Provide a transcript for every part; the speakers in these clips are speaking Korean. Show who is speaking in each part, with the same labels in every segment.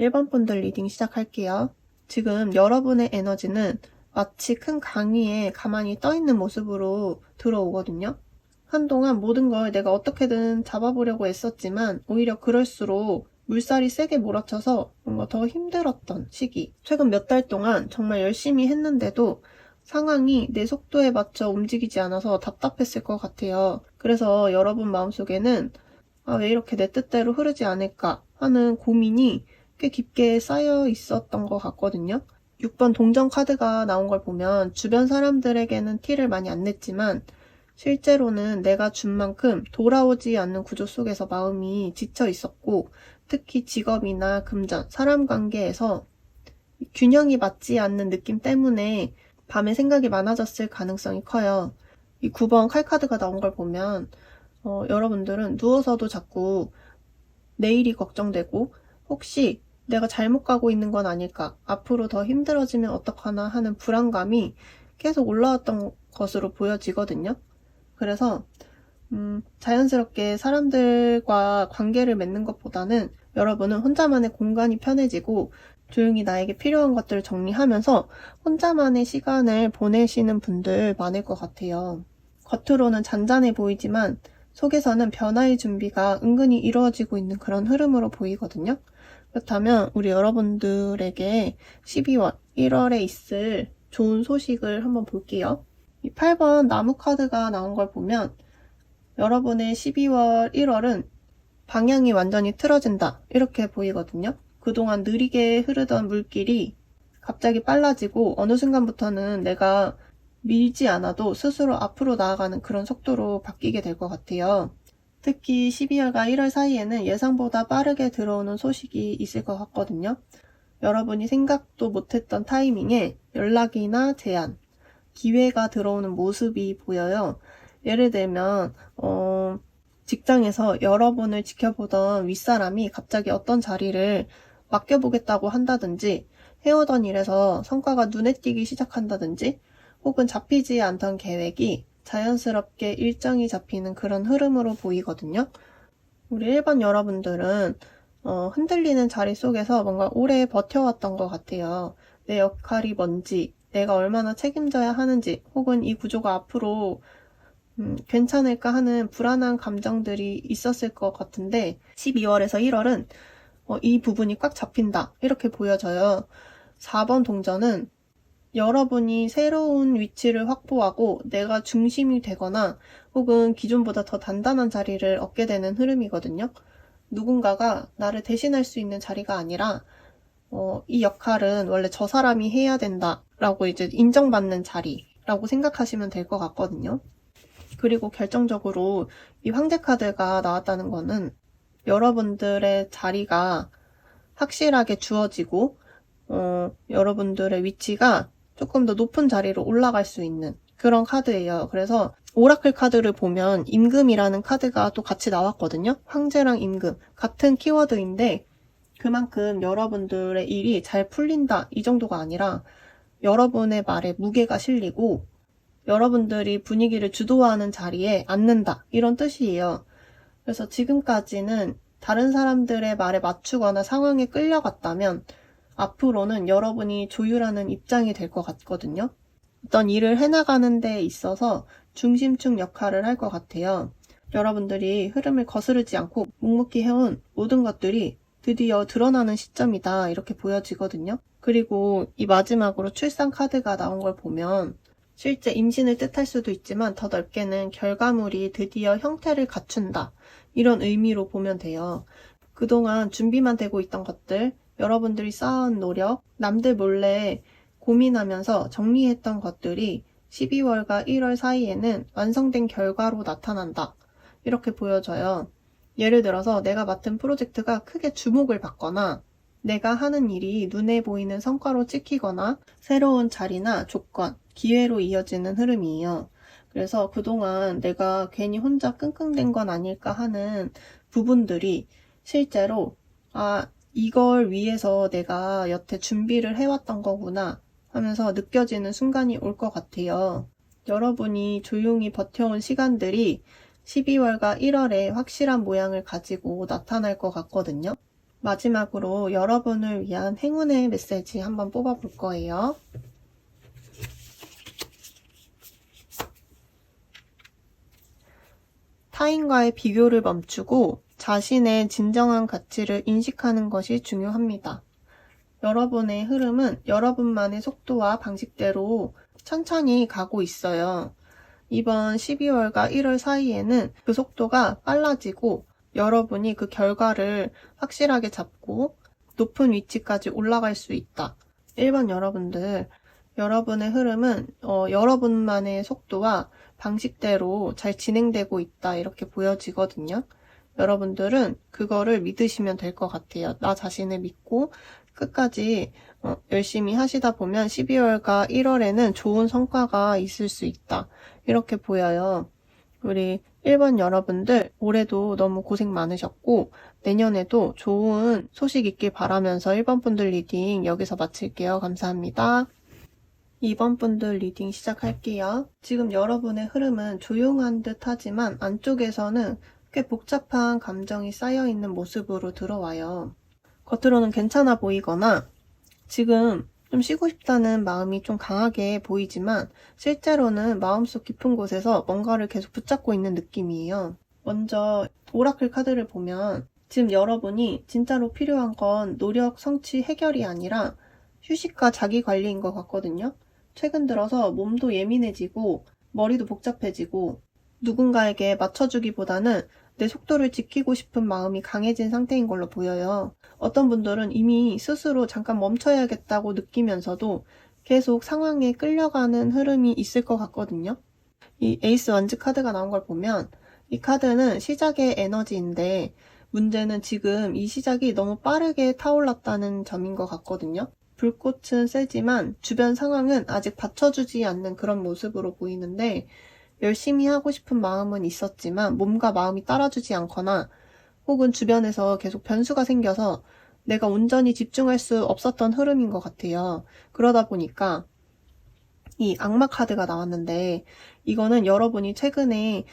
Speaker 1: 1번 분들 리딩 시작할게요. 지금 여러분의 에너지는 마치 큰 강 위에 가만히 떠있는 모습으로 들어오거든요. 한동안 모든 걸 내가 어떻게든 잡아보려고 애썼지만 오히려 그럴수록 물살이 세게 몰아쳐서 뭔가 더 힘들었던 시기. 최근 몇 달 동안 정말 열심히 했는데도 상황이 내 속도에 맞춰 움직이지 않아서 답답했을 것 같아요. 그래서 여러분 마음속에는 왜 이렇게 내 뜻대로 흐르지 않을까 하는 고민이 꽤 깊게 쌓여 있었던 것 같거든요. 6번 동전 카드가 나온 걸 보면 주변 사람들에게는 티를 많이 안 냈지만 실제로는 내가 준 만큼 돌아오지 않는 구조 속에서 마음이 지쳐 있었고, 특히 직업이나 금전, 사람 관계에서 균형이 맞지 않는 느낌 때문에 밤에 생각이 많아졌을 가능성이 커요. 이 9번 칼카드가 나온 걸 보면 여러분들은 누워서도 자꾸 내일이 걱정되고 혹시 내가 잘못 가고 있는 건 아닐까, 앞으로 더 힘들어지면 어떡하나 하는 불안감이 계속 올라왔던 것으로 보여지거든요. 그래서 자연스럽게 사람들과 관계를 맺는 것보다는 여러분은 혼자만의 공간이 편해지고 조용히 나에게 필요한 것들을 정리하면서 혼자만의 시간을 보내시는 분들 많을 것 같아요. 겉으로는 잔잔해 보이지만 속에서는 변화의 준비가 은근히 이루어지고 있는 그런 흐름으로 보이거든요. 그렇다면 우리 여러분들에게 12월, 1월에 있을 좋은 소식을 한번 볼게요. 이 8번 나무 카드가 나온 걸 보면 여러분의 12월, 1월은 방향이 완전히 틀어진다 이렇게 보이거든요. 그동안 느리게 흐르던 물길이 갑자기 빨라지고 어느 순간부터는 내가 밀지 않아도 스스로 앞으로 나아가는 그런 속도로 바뀌게 될 것 같아요. 특히 12월과 1월 사이에는 예상보다 빠르게 들어오는 소식이 있을 것 같거든요. 여러분이 생각도 못했던 타이밍에 연락이나 제안, 기회가 들어오는 모습이 보여요. 예를 들면 직장에서 여러분을 지켜보던 윗사람이 갑자기 어떤 자리를 맡겨보겠다고 한다든지, 해오던 일에서 성과가 눈에 띄기 시작한다든지, 혹은 잡히지 않던 계획이 자연스럽게 일정이 잡히는 그런 흐름으로 보이거든요. 우리 1번 여러분들은 흔들리는 자리 속에서 뭔가 오래 버텨왔던 것 같아요. 내 역할이 뭔지, 내가 얼마나 책임져야 하는지, 혹은 이 구조가 앞으로 괜찮을까 하는 불안한 감정들이 있었을 것 같은데 12월에서 1월은 이 부분이 꽉 잡힌다 이렇게 보여져요. 4번 동전은 여러분이 새로운 위치를 확보하고 내가 중심이 되거나 혹은 기존보다 더 단단한 자리를 얻게 되는 흐름이거든요. 누군가가 나를 대신할 수 있는 자리가 아니라 이 역할은 원래 저 사람이 해야 된다라고 이제 인정받는 자리라고 생각하시면 될 것 같거든요. 그리고 결정적으로 이 황제 카드가 나왔다는 거는 여러분들의 자리가 확실하게 주어지고 여러분들의 위치가 조금 더 높은 자리로 올라갈 수 있는 그런 카드예요. 그래서 오라클 카드를 보면 임금이라는 카드가 또 같이 나왔거든요. 황제랑 임금 같은 키워드인데 그만큼 여러분들의 일이 잘 풀린다 이 정도가 아니라 여러분의 말에 무게가 실리고 여러분들이 분위기를 주도하는 자리에 앉는다 이런 뜻이에요. 그래서 지금까지는 다른 사람들의 말에 맞추거나 상황에 끌려갔다면 앞으로는 여러분이 조율하는 입장이 될 것 같거든요. 어떤 일을 해나가는 데 있어서 중심축 역할을 할 것 같아요. 여러분들이 흐름을 거스르지 않고 묵묵히 해온 모든 것들이 드디어 드러나는 시점이다 이렇게 보여지거든요. 그리고 이 마지막으로 출산 카드가 나온 걸 보면 실제 임신을 뜻할 수도 있지만 더 넓게는 결과물이 드디어 형태를 갖춘다 이런 의미로 보면 돼요. 그동안 준비만 되고 있던 것들, 여러분들이 쌓아온 노력, 남들 몰래 고민하면서 정리했던 것들이 12월과 1월 사이에는 완성된 결과로 나타난다 이렇게 보여져요. 예를 들어서 내가 맡은 프로젝트가 크게 주목을 받거나 내가 하는 일이 눈에 보이는 성과로 찍히거나 새로운 자리나 조건, 기회로 이어지는 흐름이에요. 그래서 그동안 내가 괜히 혼자 끙끙댄 건 아닐까 하는 부분들이 실제로 이걸 위해서 내가 여태 준비를 해왔던 거구나 하면서 느껴지는 순간이 올 것 같아요. 여러분이 조용히 버텨온 시간들이 12월과 1월에 확실한 모양을 가지고 나타날 것 같거든요. 마지막으로 여러분을 위한 행운의 메시지 한번 뽑아볼 거예요. 타인과의 비교를 멈추고 자신의 진정한 가치를 인식하는 것이 중요합니다. 여러분의 흐름은 여러분만의 속도와 방식대로 천천히 가고 있어요. 이번 12월과 1월 사이에는 그 속도가 빨라지고 여러분이 그 결과를 확실하게 잡고 높은 위치까지 올라갈 수 있다. 1번 여러분들, 여러분의 흐름은 여러분만의 속도와 방식대로 잘 진행되고 있다 이렇게 보여지거든요. 여러분들은 그거를 믿으시면 될 것 같아요. 나 자신을 믿고 끝까지 열심히 하시다 보면 12월과 1월에는 좋은 성과가 있을 수 있다. 이렇게 보여요. 우리 1번 여러분들 올해도 너무 고생 많으셨고 내년에도 좋은 소식 있길 바라면서 1번 분들 리딩 여기서 마칠게요. 감사합니다. 2번 분들 리딩 시작할게요. 지금 여러분의 흐름은 조용한 듯 하지만 안쪽에서는 꽤 복잡한 감정이 쌓여있는 모습으로 들어와요. 겉으로는 괜찮아 보이거나 지금 좀 쉬고 싶다는 마음이 좀 강하게 보이지만 실제로는 마음속 깊은 곳에서 뭔가를 계속 붙잡고 있는 느낌이에요. 먼저 오라클 카드를 보면 지금 여러분이 진짜로 필요한 건 노력, 성취, 해결이 아니라 휴식과 자기 관리인 것 같거든요. 최근 들어서 몸도 예민해지고 머리도 복잡해지고 누군가에게 맞춰주기보다는 내 속도를 지키고 싶은 마음이 강해진 상태인 걸로 보여요. 어떤 분들은 이미 스스로 잠깐 멈춰야겠다고 느끼면서도 계속 상황에 끌려가는 흐름이 있을 것 같거든요. 이 에이스 원즈 카드가 나온 걸 보면 이 카드는 시작의 에너지인데 문제는 지금 이 시작이 너무 빠르게 타올랐다는 점인 것 같거든요. 불꽃은 세지만 주변 상황은 아직 받쳐주지 않는 그런 모습으로 보이는데 열심히 하고 싶은 마음은 있었지만 몸과 마음이 따라주지 않거나 혹은 주변에서 계속 변수가 생겨서 내가 온전히 집중할 수 없었던 흐름인 것 같아요. 그러다 보니까 이 악마 카드가 나왔는데 이거는 여러분이 최근에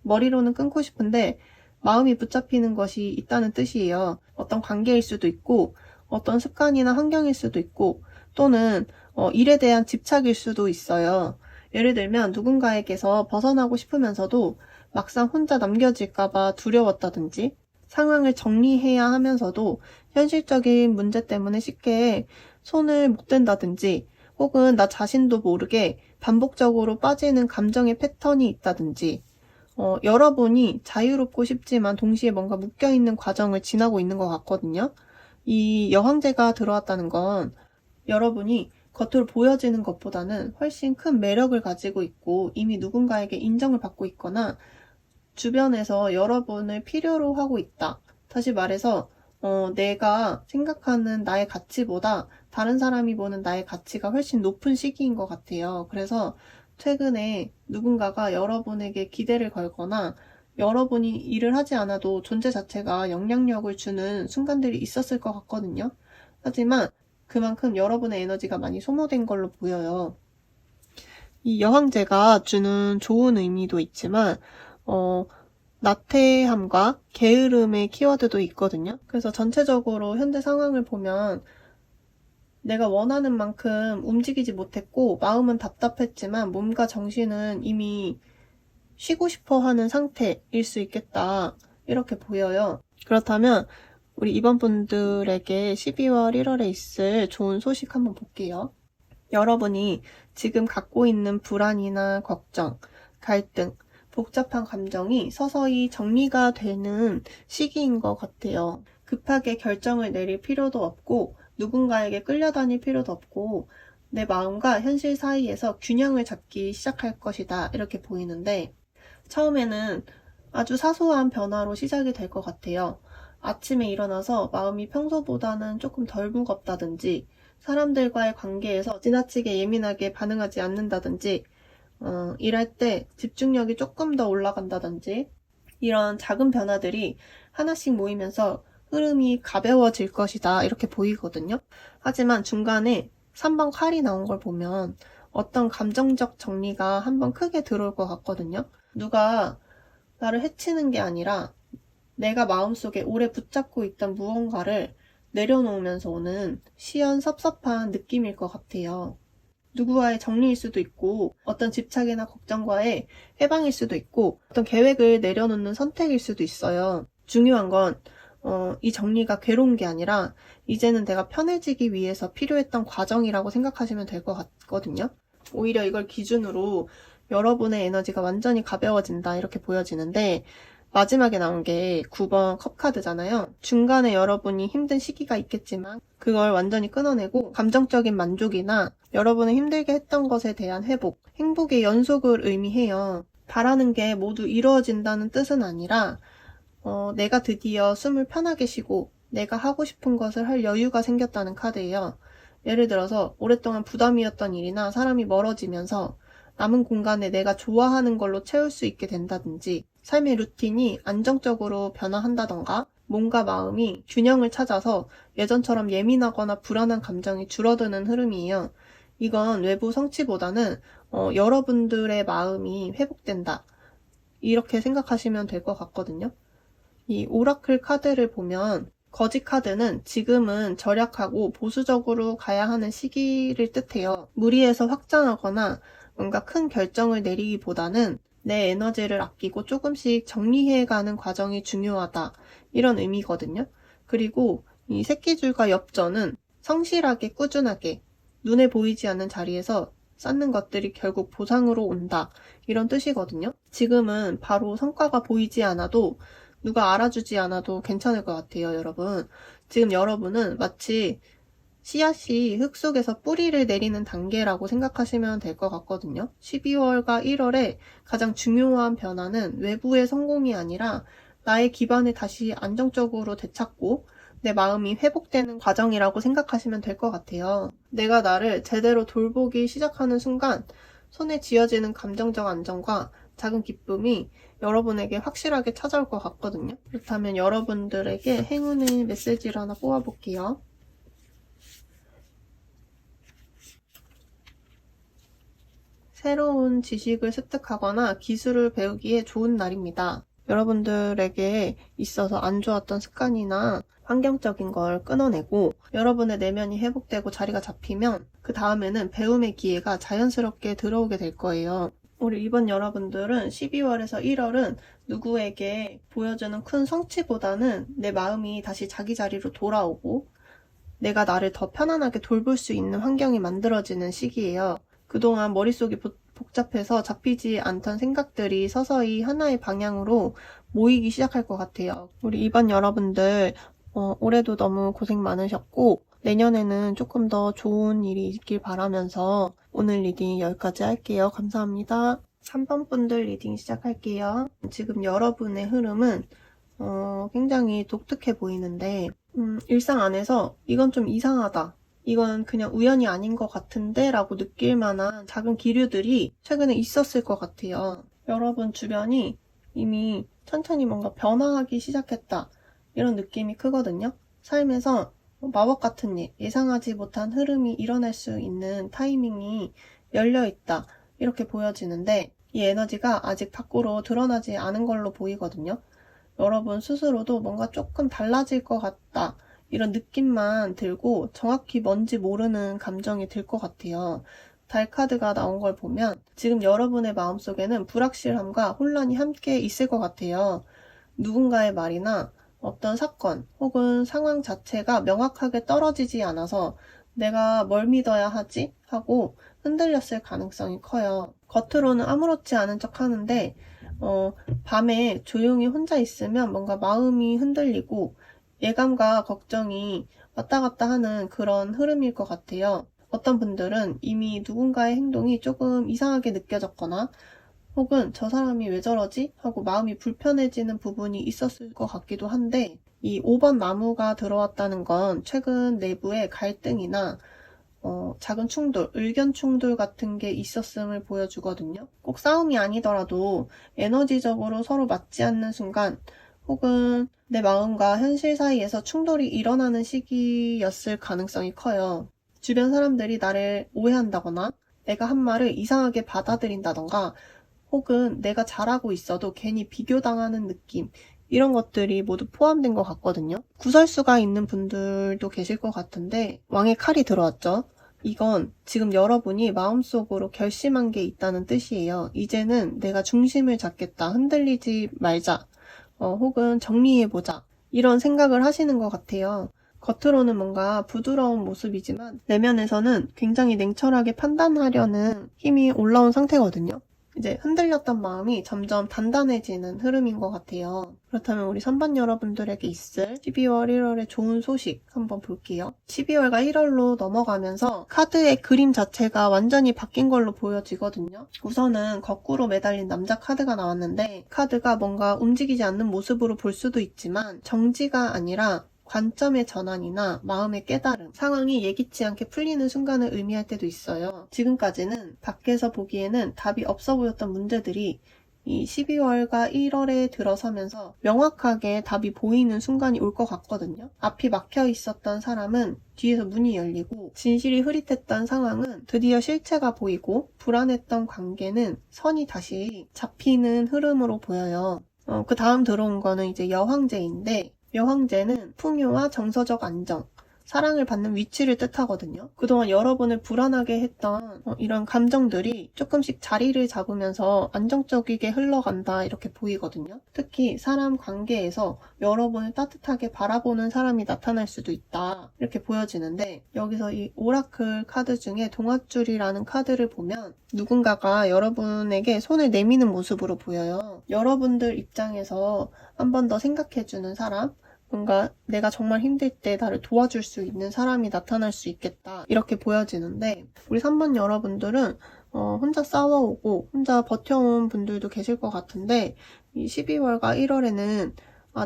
Speaker 1: 머리로는 끊고 싶은데 마음이 붙잡히는 것이 있다는 뜻이에요. 어떤 관계일 수도 있고 어떤 습관이나 환경일 수도 있고 또는 일에 대한 집착일 수도 있어요. 예를 들면 누군가에게서 벗어나고 싶으면서도 막상 혼자 남겨질까봐 두려웠다든지 상황을 정리해야 하면서도 현실적인 문제 때문에 쉽게 손을 못 댄다든지 혹은 나 자신도 모르게 반복적으로 빠지는 감정의 패턴이 있다든지 여러분이 자유롭고 싶지만 동시에 뭔가 묶여있는 과정을 지나고 있는 것 같거든요. 이 여왕제가 들어왔다는 건 여러분이 겉으로 보여지는 것보다는 훨씬 큰 매력을 가지고 있고 이미 누군가에게 인정을 받고 있거나 주변에서 여러분을 필요로 하고 있다. 다시 말해서 내가 생각하는 나의 가치보다 다른 사람이 보는 나의 가치가 훨씬 높은 시기인 것 같아요. 그래서 최근에 누군가가 여러분에게 기대를 걸거나 여러분이 일을 하지 않아도 존재 자체가 영향력을 주는 순간들이 있었을 것 같거든요. 하지만 그만큼 여러분의 에너지가 많이 소모된 걸로 보여요. 이 여왕제가 주는 좋은 의미도 있지만 나태함과 게으름의 키워드도 있거든요. 그래서 전체적으로 현재 상황을 보면 내가 원하는 만큼 움직이지 못했고 마음은 답답했지만 몸과 정신은 이미 쉬고 싶어 하는 상태일 수 있겠다. 이렇게 보여요. 그렇다면 우리 이번 분들에게 12월 1월에 있을 좋은 소식 한번 볼게요. 여러분이 지금 갖고 있는 불안이나 걱정, 갈등, 복잡한 감정이 서서히 정리가 되는 시기인 것 같아요. 급하게 결정을 내릴 필요도 없고 누군가에게 끌려다닐 필요도 없고 내 마음과 현실 사이에서 균형을 잡기 시작할 것이다. 이렇게 보이는데 처음에는 아주 사소한 변화로 시작이 될 것 같아요. 아침에 일어나서 마음이 평소보다는 조금 덜 무겁다든지 사람들과의 관계에서 지나치게 예민하게 반응하지 않는다든지 일할 때 집중력이 조금 더 올라간다든지 이런 작은 변화들이 하나씩 모이면서 흐름이 가벼워질 것이다 이렇게 보이거든요. 하지만 중간에 3번 칼이 나온 걸 보면 어떤 감정적 정리가 한번 크게 들어올 것 같거든요. 누가 나를 해치는 게 아니라 내가 마음속에 오래 붙잡고 있던 무언가를 내려놓으면서 오는 시원섭섭한 느낌일 것 같아요. 누구와의 정리일 수도 있고 어떤 집착이나 걱정과의 해방일 수도 있고 어떤 계획을 내려놓는 선택일 수도 있어요. 중요한 건 이 정리가 괴로운 게 아니라 이제는 내가 편해지기 위해서 필요했던 과정이라고 생각하시면 될 것 같거든요. 오히려 이걸 기준으로 여러분의 에너지가 완전히 가벼워진다 이렇게 보여지는데 마지막에 나온 게 9번 컵카드잖아요. 중간에 여러분이 힘든 시기가 있겠지만 그걸 완전히 끊어내고 감정적인 만족이나 여러분을 힘들게 했던 것에 대한 회복, 행복의 연속을 의미해요. 바라는 게 모두 이루어진다는 뜻은 아니라 내가 드디어 숨을 편하게 쉬고 내가 하고 싶은 것을 할 여유가 생겼다는 카드예요. 예를 들어서 오랫동안 부담이었던 일이나 사람이 멀어지면서 남은 공간에 내가 좋아하는 걸로 채울 수 있게 된다든지 삶의 루틴이 안정적으로 변화한다던가 몸과 마음이 균형을 찾아서 예전처럼 예민하거나 불안한 감정이 줄어드는 흐름이에요. 이건 외부 성취보다는 여러분들의 마음이 회복된다. 이렇게 생각하시면 될 것 같거든요. 이 오라클 카드를 보면 거지 카드는 지금은 절약하고 보수적으로 가야 하는 시기를 뜻해요. 무리해서 확장하거나 뭔가 큰 결정을 내리기보다는 내 에너지를 아끼고 조금씩 정리해가는 과정이 중요하다. 이런 의미거든요. 그리고 이 새끼줄과 엽전은 성실하게 꾸준하게 눈에 보이지 않는 자리에서 쌓는 것들이 결국 보상으로 온다. 이런 뜻이거든요. 지금은 바로 성과가 보이지 않아도 누가 알아주지 않아도 괜찮을 것 같아요, 여러분. 지금 여러분은 마치 씨앗이 흙 속에서 뿌리를 내리는 단계라고 생각하시면 될 것 같거든요. 12월과 1월에 가장 중요한 변화는 외부의 성공이 아니라 나의 기반을 다시 안정적으로 되찾고 내 마음이 회복되는 과정이라고 생각하시면 될 것 같아요. 내가 나를 제대로 돌보기 시작하는 순간 손에 쥐어지는 감정적 안정과 작은 기쁨이 여러분에게 확실하게 찾아올 것 같거든요. 그렇다면 여러분들에게 행운의 메시지를 하나 뽑아볼게요. 새로운 지식을 습득하거나 기술을 배우기에 좋은 날입니다. 여러분들에게 있어서 안 좋았던 습관이나 환경적인 걸 끊어내고 여러분의 내면이 회복되고 자리가 잡히면 그 다음에는 배움의 기회가 자연스럽게 들어오게 될 거예요. 우리 이번 여러분들은 12월에서 1월은 누구에게 보여주는 큰 성취보다는 내 마음이 다시 자기 자리로 돌아오고 내가 나를 더 편안하게 돌볼 수 있는 환경이 만들어지는 시기예요. 그동안 머릿속이 복잡해서 잡히지 않던 생각들이 서서히 하나의 방향으로 모이기 시작할 것 같아요. 우리 이번 여러분들 올해도 너무 고생 많으셨고 내년에는 조금 더 좋은 일이 있길 바라면서 오늘 리딩 여기까지 할게요. 감사합니다. 3번 분들 리딩 시작할게요. 지금 여러분의 흐름은 굉장히 독특해 보이는데 일상 안에서 이건 좀 이상하다. 이건 그냥 우연이 아닌 것 같은데 라고 느낄 만한 작은 기류들이 최근에 있었을 것 같아요. 여러분 주변이 이미 천천히 뭔가 변화하기 시작했다. 이런 느낌이 크거든요. 삶에서 마법 같은 일, 예상하지 못한 흐름이 일어날 수 있는 타이밍이 열려있다. 이렇게 보여지는데 이 에너지가 아직 밖으로 드러나지 않은 걸로 보이거든요. 여러분 스스로도 뭔가 조금 달라질 것 같다. 이런 느낌만 들고 정확히 뭔지 모르는 감정이 들 것 같아요. 달 카드가 나온 걸 보면 지금 여러분의 마음속에는 불확실함과 혼란이 함께 있을 것 같아요. 누군가의 말이나 어떤 사건 혹은 상황 자체가 명확하게 떨어지지 않아서 내가 뭘 믿어야 하지? 하고 흔들렸을 가능성이 커요. 겉으로는 아무렇지 않은 척 하는데 밤에 조용히 혼자 있으면 뭔가 마음이 흔들리고 예감과 걱정이 왔다 갔다 하는 그런 흐름일 것 같아요. 어떤 분들은 이미 누군가의 행동이 조금 이상하게 느껴졌거나 혹은 저 사람이 왜 저러지? 하고 마음이 불편해지는 부분이 있었을 것 같기도 한데 이 5번 나무가 들어왔다는 건 최근 내부의 갈등이나 작은 충돌, 의견 충돌 같은 게 있었음을 보여주거든요. 꼭 싸움이 아니더라도 에너지적으로 서로 맞지 않는 순간 혹은 내 마음과 현실 사이에서 충돌이 일어나는 시기였을 가능성이 커요. 주변 사람들이 나를 오해한다거나 내가 한 말을 이상하게 받아들인다던가 혹은 내가 잘하고 있어도 괜히 비교당하는 느낌 이런 것들이 모두 포함된 것 같거든요. 구설수가 있는 분들도 계실 것 같은데 왕의 칼이 들어왔죠. 이건 지금 여러분이 마음속으로 결심한 게 있다는 뜻이에요. 이제는 내가 중심을 잡겠다. 흔들리지 말자. 혹은 정리해보자. 이런 생각을 하시는 것 같아요. 겉으로는 뭔가 부드러운 모습이지만 내면에서는 굉장히 냉철하게 판단하려는 힘이 올라온 상태거든요. 이제 흔들렸던 마음이 점점 단단해지는 흐름인 것 같아요. 그렇다면 우리 선반 여러분들에게 있을 12월 1월의 좋은 소식 한번 볼게요. 12월과 1월로 넘어가면서 카드의 그림 자체가 완전히 바뀐 걸로 보여지거든요. 우선은 거꾸로 매달린 남자 카드가 나왔는데 카드가 뭔가 움직이지 않는 모습으로 볼 수도 있지만 정지가 아니라 관점의 전환이나 마음의 깨달음, 상황이 예기치 않게 풀리는 순간을 의미할 때도 있어요. 지금까지는 밖에서 보기에는 답이 없어 보였던 문제들이 이 12월과 1월에 들어서면서 명확하게 답이 보이는 순간이 올 것 같거든요. 앞이 막혀 있었던 사람은 뒤에서 문이 열리고 진실이 흐릿했던 상황은 드디어 실체가 보이고 불안했던 관계는 선이 다시 잡히는 흐름으로 보여요. 그 다음 들어온 거는 이제 여황제인데 여황제는 풍요와 정서적 안정, 사랑을 받는 위치를 뜻하거든요. 그동안 여러분을 불안하게 했던 이런 감정들이 조금씩 자리를 잡으면서 안정적이게 흘러간다 이렇게 보이거든요. 특히 사람 관계에서 여러분을 따뜻하게 바라보는 사람이 나타날 수도 있다 이렇게 보여지는데 여기서 이 오라클 카드 중에 동아줄이라는 카드를 보면 누군가가 여러분에게 손을 내미는 모습으로 보여요. 여러분들 입장에서 한 번 더 생각해주는 사람, 뭔가 내가 정말 힘들 때 나를 도와줄 수 있는 사람이 나타날 수 있겠다 이렇게 보여지는데 우리 3번 여러분들은 혼자 싸워오고 혼자 버텨온 분들도 계실 것 같은데 이 12월과 1월에는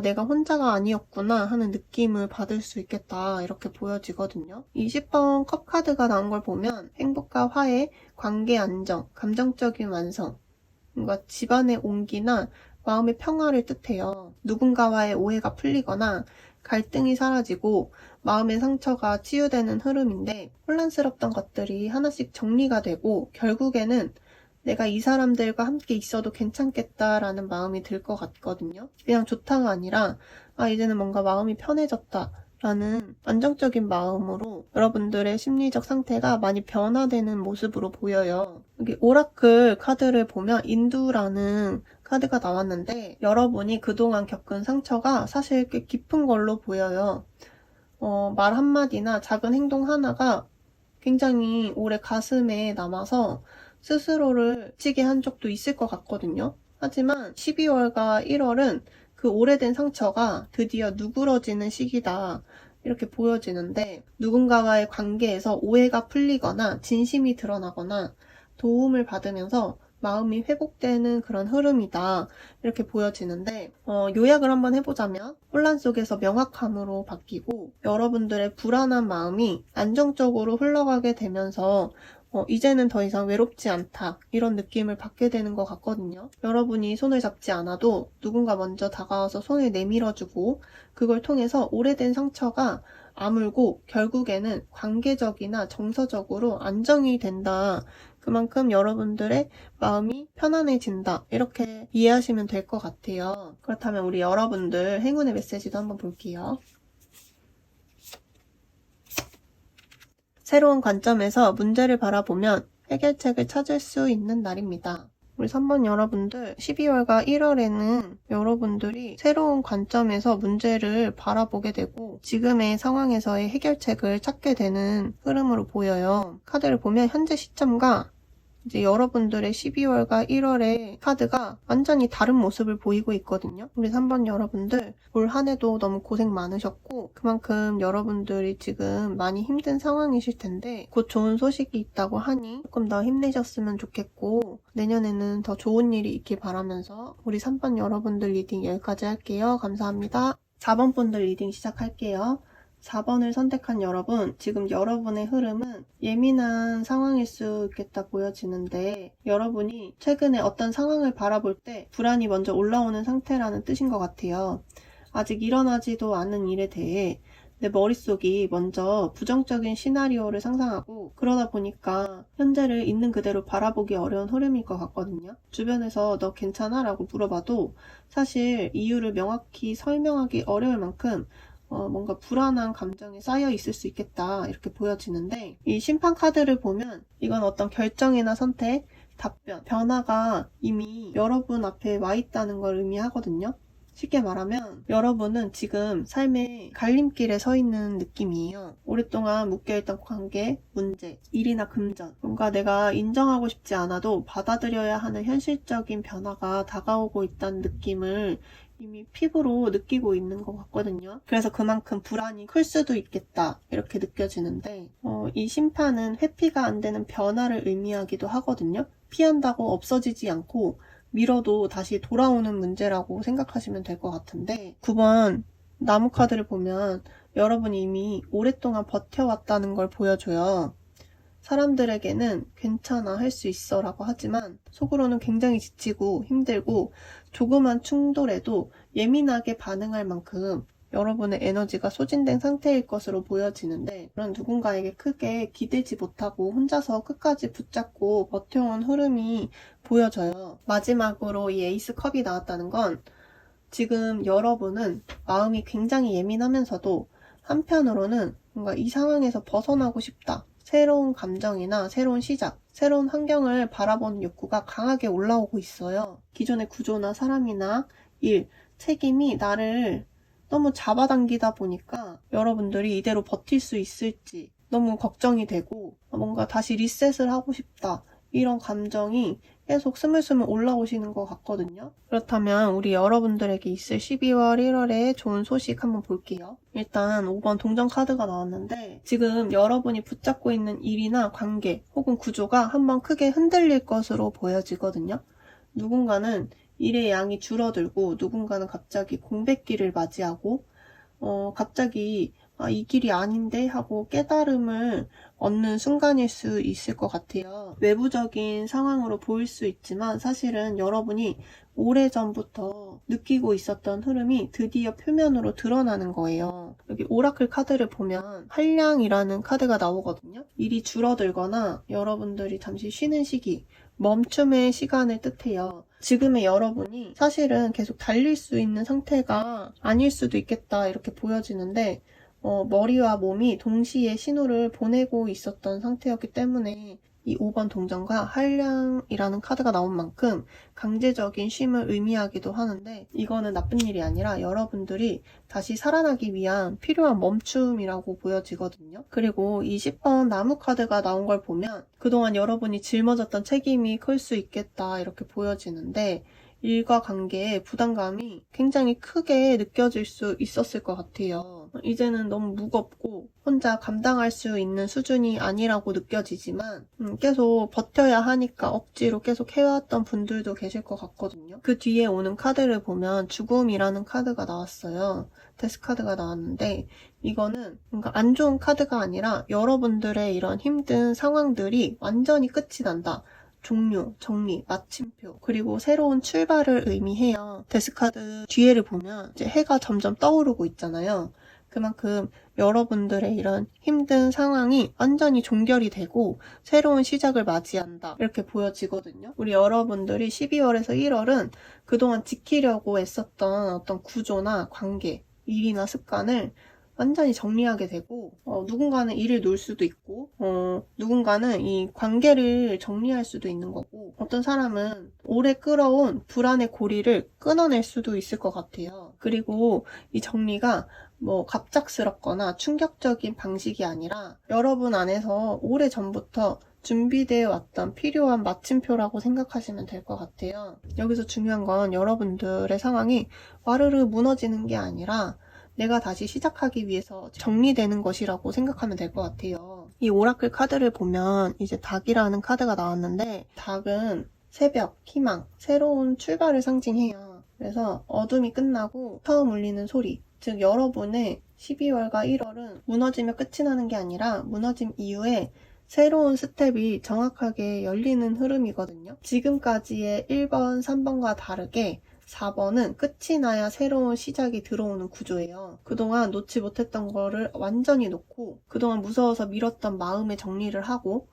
Speaker 1: 내가 혼자가 아니었구나 하는 느낌을 받을 수 있겠다 이렇게 보여지거든요. 이 10번 컵 카드가 나온 걸 보면 행복과 화해, 관계 안정, 감정적인 완성, 뭔가 집안의 온기나 마음의 평화를 뜻해요. 누군가와의 오해가 풀리거나 갈등이 사라지고 마음의 상처가 치유되는 흐름인데 혼란스럽던 것들이 하나씩 정리가 되고 결국에는 내가 이 사람들과 함께 있어도 괜찮겠다라는 마음이 들 것 같거든요. 그냥 좋다가 아니라 이제는 뭔가 마음이 편해졌다 라는 안정적인 마음으로 여러분들의 심리적 상태가 많이 변화되는 모습으로 보여요. 여기 오라클 카드를 보면 인두라는 카드가 나왔는데 여러분이 그동안 겪은 상처가 사실 꽤 깊은 걸로 보여요. 말 한마디나 작은 행동 하나가 굉장히 오래 가슴에 남아서 스스로를 치게 한 적도 있을 것 같거든요. 하지만 12월과 1월은 그 오래된 상처가 드디어 누그러지는 시기다 이렇게 보여지는데 누군가와의 관계에서 오해가 풀리거나 진심이 드러나거나 도움을 받으면서 마음이 회복되는 그런 흐름이다 이렇게 보여지는데 요약을 한번 해보자면 혼란 속에서 명확함으로 바뀌고 여러분들의 불안한 마음이 안정적으로 흘러가게 되면서 이제는 더 이상 외롭지 않다 이런 느낌을 받게 되는 것 같거든요. 여러분이 손을 잡지 않아도 누군가 먼저 다가와서 손을 내밀어주고 그걸 통해서 오래된 상처가 아물고 결국에는 관계적이나 정서적으로 안정이 된다. 그만큼 여러분들의 마음이 편안해진다. 이렇게 이해하시면 될 것 같아요. 그렇다면 우리 여러분들 행운의 메시지도 한번 볼게요. 새로운 관점에서 문제를 바라보면 해결책을 찾을 수 있는 날입니다. 우리 3번 여러분들 12월과 1월에는 여러분들이 새로운 관점에서 문제를 바라보게 되고 지금의 상황에서의 해결책을 찾게 되는 흐름으로 보여요. 카드를 보면 현재 시점과 이제 여러분들의 12월과 1월의 카드가 완전히 다른 모습을 보이고 있거든요. 우리 3번 여러분들 올 한 해도 너무 고생 많으셨고 그만큼 여러분들이 지금 많이 힘든 상황이실 텐데 곧 좋은 소식이 있다고 하니 조금 더 힘내셨으면 좋겠고 내년에는 더 좋은 일이 있길 바라면서 우리 3번 여러분들 리딩 여기까지 할게요. 감사합니다. 4번 분들 리딩 시작할게요. 4번을 선택한 여러분, 지금 여러분의 흐름은 예민한 상황일 수 있겠다 보여지는데 여러분이 최근에 어떤 상황을 바라볼 때 불안이 먼저 올라오는 상태라는 뜻인 것 같아요. 아직 일어나지도 않은 일에 대해 내 머릿속이 먼저 부정적인 시나리오를 상상하고 그러다 보니까 현재를 있는 그대로 바라보기 어려운 흐름일 것 같거든요. 주변에서 너 괜찮아? 라고 물어봐도 사실 이유를 명확히 설명하기 어려울 만큼 뭔가 불안한 감정이 쌓여 있을 수 있겠다 이렇게 보여지는데, 이 심판 카드를 보면 이건 어떤 결정이나 선택, 답변, 변화가 이미 여러분 앞에 와 있다는 걸 의미하거든요. 쉽게 말하면 여러분은 지금 삶의 갈림길에 서 있는 느낌이에요. 오랫동안 묶여있던 관계, 문제, 일이나 금전, 뭔가 내가 인정하고 싶지 않아도 받아들여야 하는 현실적인 변화가 다가오고 있다는 느낌을 이미 피부로 느끼고 있는 것 같거든요. 그래서 그만큼 불안이 클 수도 있겠다 이렇게 느껴지는데, 이 심판은 회피가 안 되는 변화를 의미하기도 하거든요. 피한다고 없어지지 않고 미뤄도 다시 돌아오는 문제라고 생각하시면 될 것 같은데, 9번 나무 카드를 보면 여러분이 이미 오랫동안 버텨왔다는 걸 보여줘요. 사람들에게는 괜찮아, 할 수 있어 라고 하지만 속으로는 굉장히 지치고 힘들고 조그만 충돌에도 예민하게 반응할 만큼 여러분의 에너지가 소진된 상태일 것으로 보여지는데, 그런 누군가에게 크게 기대지 못하고 혼자서 끝까지 붙잡고 버텨온 흐름이 보여져요. 마지막으로 이 에이스 컵이 나왔다는 건 지금 여러분은 마음이 굉장히 예민하면서도 한편으로는 뭔가 이 상황에서 벗어나고 싶다, 새로운 감정이나 새로운 시작, 새로운 환경을 바라보는 욕구가 강하게 올라오고 있어요. 기존의 구조나 사람이나 일, 책임이 나를 너무 잡아당기다 보니까 여러분들이 이대로 버틸 수 있을지 너무 걱정이 되고, 뭔가 다시 리셋을 하고 싶다, 이런 감정이 계속 스물스물 올라오시는 것 같거든요. 그렇다면 우리 여러분들에게 있을 12월 1월의 좋은 소식 한번 볼게요. 일단 5번 동전 카드가 나왔는데, 지금 여러분이 붙잡고 있는 일이나 관계 혹은 구조가 한번 크게 흔들릴 것으로 보여지거든요. 누군가는 일의 양이 줄어들고 누군가는 갑자기 공백기를 맞이하고 갑자기 이 길이 아닌데 하고 깨달음을 얻는 순간일 수 있을 것 같아요. 외부적인 상황으로 보일 수 있지만 사실은 여러분이 오래전부터 느끼고 있었던 흐름이 드디어 표면으로 드러나는 거예요. 여기 오라클 카드를 보면 한량이라는 카드가 나오거든요. 일이 줄어들거나 여러분들이 잠시 쉬는 시기, 멈춤의 시간을 뜻해요. 지금의 여러분이 사실은 계속 달릴 수 있는 상태가 아닐 수도 있겠다 이렇게 보여지는데, 머리와 몸이 동시에 신호를 보내고 있었던 상태였기 때문에 이 5번 동전과 한량이라는 카드가 나온 만큼 강제적인 쉼을 의미하기도 하는데, 이거는 나쁜 일이 아니라 여러분들이 다시 살아나기 위한 필요한 멈춤이라고 보여지거든요. 그리고 이 10번 나무 카드가 나온 걸 보면 그동안 여러분이 짊어졌던 책임이 클 수 있겠다 이렇게 보여지는데, 일과 관계에 부담감이 굉장히 크게 느껴질 수 있었을 것 같아요. 이제는 너무 무겁고 혼자 감당할 수 있는 수준이 아니라고 느껴지지만 계속 버텨야 하니까 억지로 계속 해왔던 분들도 계실 것 같거든요. 그 뒤에 오는 카드를 보면 죽음이라는 카드가 나왔어요. 데스 카드가 나왔는데, 이거는 뭔가 안 좋은 카드가 아니라 여러분들의 이런 힘든 상황들이 완전히 끝이 난다, 종료, 정리, 마침표, 그리고 새로운 출발을 의미해요. 데스카드 뒤에를 보면 이제 해가 점점 떠오르고 있잖아요. 그만큼 여러분들의 이런 힘든 상황이 완전히 종결이 되고 새로운 시작을 맞이한다 이렇게 보여지거든요. 우리 여러분들이 12월에서 1월은 그동안 지키려고 애썼던 어떤 구조나 관계, 일이나 습관을 완전히 정리하게 되고, 누군가는 일을 놓을 수도 있고, 누군가는 이 관계를 정리할 수도 있는 거고, 어떤 사람은 오래 끌어온 불안의 고리를 끊어낼 수도 있을 것 같아요. 그리고 이 정리가 갑작스럽거나 충격적인 방식이 아니라 여러분 안에서 오래전부터 준비되어 왔던 필요한 마침표라고 생각하시면 될 것 같아요. 여기서 중요한 건 여러분들의 상황이 와르르 무너지는 게 아니라 내가 다시 시작하기 위해서 정리되는 것이라고 생각하면 될 것 같아요. 이 오라클 카드를 보면 이제 닭이라는 카드가 나왔는데, 닭은 새벽, 희망, 새로운 출발을 상징해요. 그래서 어둠이 끝나고 처음 울리는 소리, 즉 여러분의 12월과 1월은 무너지며 끝이 나는 게 아니라 무너짐 이후에 새로운 스텝이 정확하게 열리는 흐름이거든요. 지금까지의 1번, 3번과 다르게 4번은 끝이 나야 새로운 시작이 들어오는 구조예요. 그동안 놓지 못했던 거를 완전히 놓고 그동안 무서워서 미뤘던 마음의 정리를 하고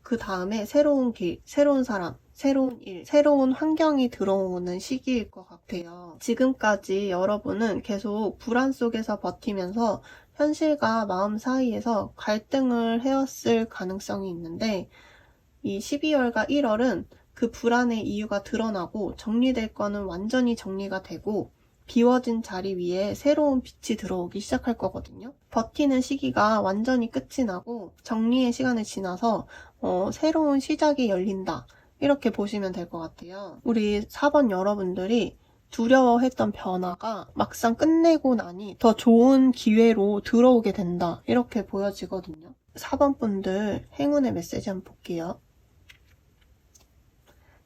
Speaker 1: 그 다음에 새로운 길, 새로운 사람, 새로운 일, 새로운 환경이 들어오는 시기일 것 같아요. 지금까지 여러분은 계속 불안 속에서 버티면서 현실과 마음 사이에서 갈등을 해왔을 가능성이 있는데 이 12월과 1월은 그 불안의 이유가 드러나고 정리될 거는 완전히 정리가 되고 비워진 자리 위에 새로운 빛이 들어오기 시작할 거거든요. 버티는 시기가 완전히 끝이 나고 정리의 시간을 지나서 새로운 시작이 열린다. 이렇게 보시면 될 것 같아요. 우리 4번 여러분들이 두려워했던 변화가 막상 끝내고 나니 더 좋은 기회로 들어오게 된다. 이렇게 보여지거든요. 4번 분들 행운의 메시지 한번 볼게요.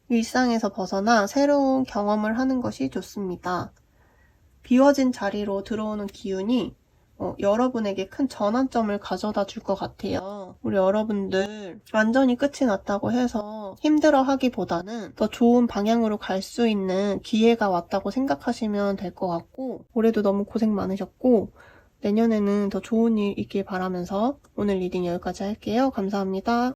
Speaker 1: 일상에서 벗어나 새로운 경험을 하는 것이 좋습니다. 비워진 자리로 들어오는 기운이 여러분에게 큰 전환점을 가져다 줄 것 같아요. 우리 여러분들 완전히 끝이 났다고 해서 힘들어 하기보다는 더 좋은 방향으로 갈 수 있는 기회가 왔다고 생각하시면 될 것 같고 올해도 너무 고생 많으셨고 내년에는 더 좋은 일 있길 바라면서 오늘 리딩 여기까지 할게요. 감사합니다.